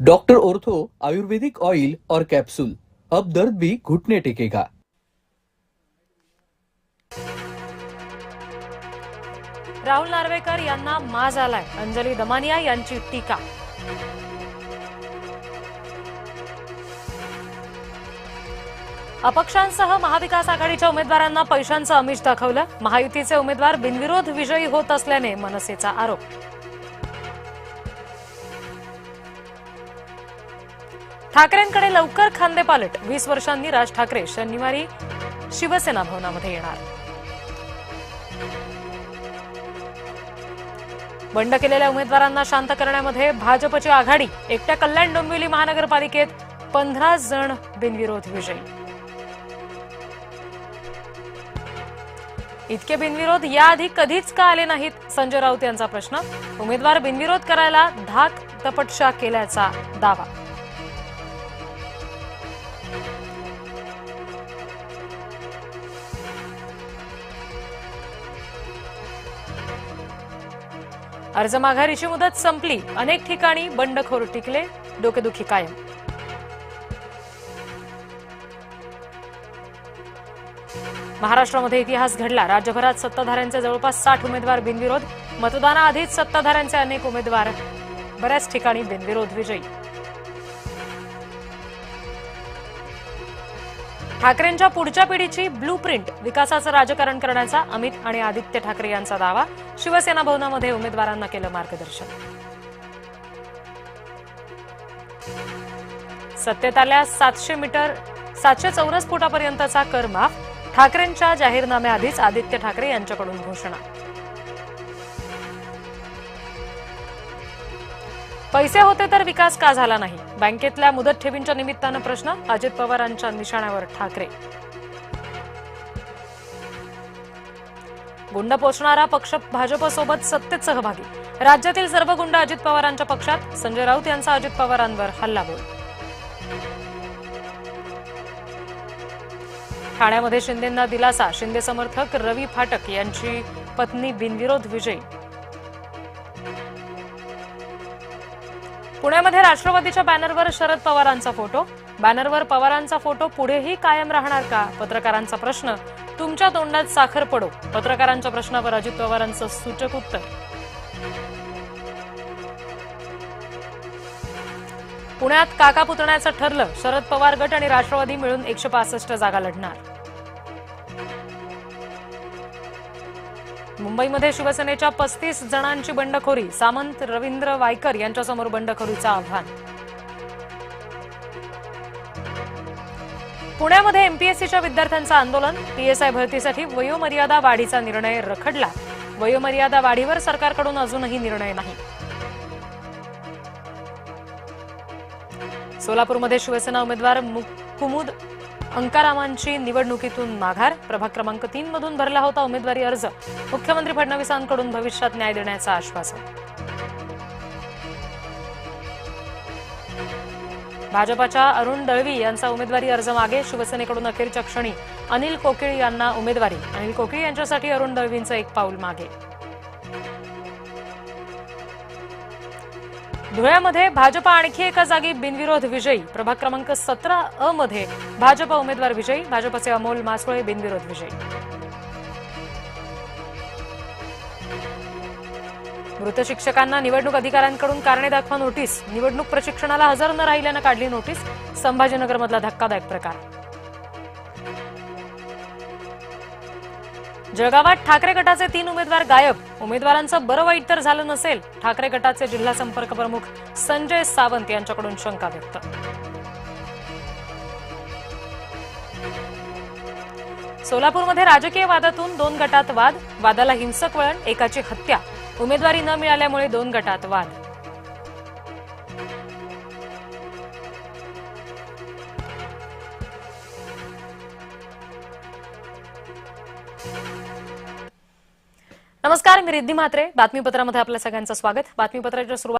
Doctor ortho आयुर्वेदिक oil और capsule, अब दर्द भी घुटने टेकेगा। राहुल नार्वेकर यांना माज आलाय, अंजली दमानिया यांची टीका। अपक्षांसह महाविकास आघाडीच्या उमेदवारांना पैशांचं आमिष दाखवलं, महायुतीचे उमेदवार बिनविरोध विजयी होत असल्याने मनसेचा आरोप। ठाकरेंकडे लवकर खांदेपालट, 20 वर्षांनी राज ठाकरे शनिवारी शिवसेना भवनामध्ये येणार। बंड केलेल्या उमेदवारांना शांत करण्यामध्ये भाजपची आघाडी, एकट्या कल्याण डोंबिवली महानगरपालिकेत 15 जण बिनविरोध विजयी। इतके बिनविरोध याआधी कधीच का आले नाहीत, संजय राऊत यांचा प्रश्न। उमेदवार बिनविरोध करायला धाक तपटशा केल्याचा दावा। अर्ज माघारीची मुदत संपली, अनेक ठिकाणी बंडखोर टिकले, डोकेदुखी कायम। महाराष्ट्रामध्ये इतिहास घडला, राज्यभरात सत्ताधाऱ्यांचे जवळपास 60 उमेदवार बिनविरोध, मतदानाआधीच सत्ताधाऱ्यांचे अनेक उमेदवार बऱ्याच ठिकाणी बिनविरोध विजयी। ठाकरेंच्या पुढच्या पिढीची ब्लूप्रिंट, विकासाचं राजकारण करण्याचा अमित आणि आदित्य ठाकरे यांचा दावा। शिवसेना भवनामध्ये उमेदवारांना केलं मार्गदर्शन। सत्तेत आल्यास 700 चौरस फुटापर्यंतचा कर माफ, ठाकरेंच्या जाहीरनाम्याआधीच आदित्य ठाकरे यांच्याकडून घोषणा। पैसे होते तर विकास का झाला नाही, बँकेतल्या मुदत ठेवींच्या निमित्तानं प्रश्न, अजित पवारांच्या निशाण्यावर ठाकरे। गुंड पोचणारा पक्ष भाजपसोबत सत्तेत सहभागी, राज्यातील सर्व गुंड अजित पवारांच्या पक्षात, संजय राऊत यांचा अजित पवारांवर हल्लाबोल। ठाण्यामध्ये शिंदेंना दिलासा, शिंदे समर्थक रवी फाटक यांची पत्नी बिनविरोध विजयी। पुण्यामध्ये राष्ट्रवादीच्या बॅनरवर शरद पवारांचा फोटो, बॅनरवर पवारांचा फोटो पुढेही कायम राहणार का, पत्रकारांचा प्रश्न। तुमच्या तोंडात साखर पडो, पत्रकारांच्या प्रश्नावर अजित पवारांचं सूचक उत्तर। पुण्यात काका पुतण्याचं ठरलं, शरद पवार गट आणि राष्ट्रवादी मिळून 165 जागा लढणार। मुंबईमध्ये शिवसेनेच्या 35 जणांची बंडखोरी, सामंत रवींद्र वायकर यांच्यासमोर बंडखोरीचं आव्हान। पुण्यामध्ये एमपीएससीच्या विद्यार्थ्यांचं आंदोलन, पीएसआय भरतीसाठी वयोमर्यादा वाढीचा निर्णय रखडला, वयोमर्यादा वाढीवर सरकारकडून अजूनही निर्णय नाही। सोलापूरमध्ये शिवसेना उमेदवार कुमुद अंकारामांची निवडणुकीतून माघार, प्रभाग क्रमांक 3 मधून भरला होता उमेदवारी अर्ज, मुख्यमंत्री फडणवीसांकडून भविष्यात न्याय देण्याचं आश्वासन। भाजपाच्या अरुण दळवी यांचा उमेदवारी अर्ज मागे, शिवसेनेकडून अखेरच्या क्षणी अनिल कोकिळ यांना उमेदवारी, अनिल कोकिळ यांच्यासाठी अरुण दळवींचं एक पाऊल मागे। धुळ्यामध्ये भाजपा आणखी एका जागी बिनविरोध विजयी, प्रभाग क्रमांक 17 मध्ये भाजपा उमेदवार विजयी, भाजपचे अमोल मासुळे बिनविरोध विजयी। मृत शिक्षकांना निवडणूक अधिकाऱ्यांकडून कारणे दाखवा नोटीस, निवडणूक प्रशिक्षणाला हजर न राहिल्यानं काढली नोटीस, संभाजीनगरमधला धक्कादायक प्रकार। जळगावात ठाकरे गटाचे 3 उमेदवार गायब, उमेदवारांचं बरं वाईट तर झालं नसेल, ठाकरे गटाचे जिल्हा संपर्क प्रमुख संजय सावंत यांच्याकडून शंका व्यक्त। सोलापूरमध्ये राजकीय वादातून 2 गटात वाद, वादाला हिंसक वळण, एकाची हत्या, उमेदवारी न मिळाल्यामुळे 2 गटात वाद। नमस्कार, मी रिद्धी म्हात्रे, बातमीपत्रामध्ये आपल्या सगळ्यांचं स्वागत। बातमीपत्राच्या सुरुवात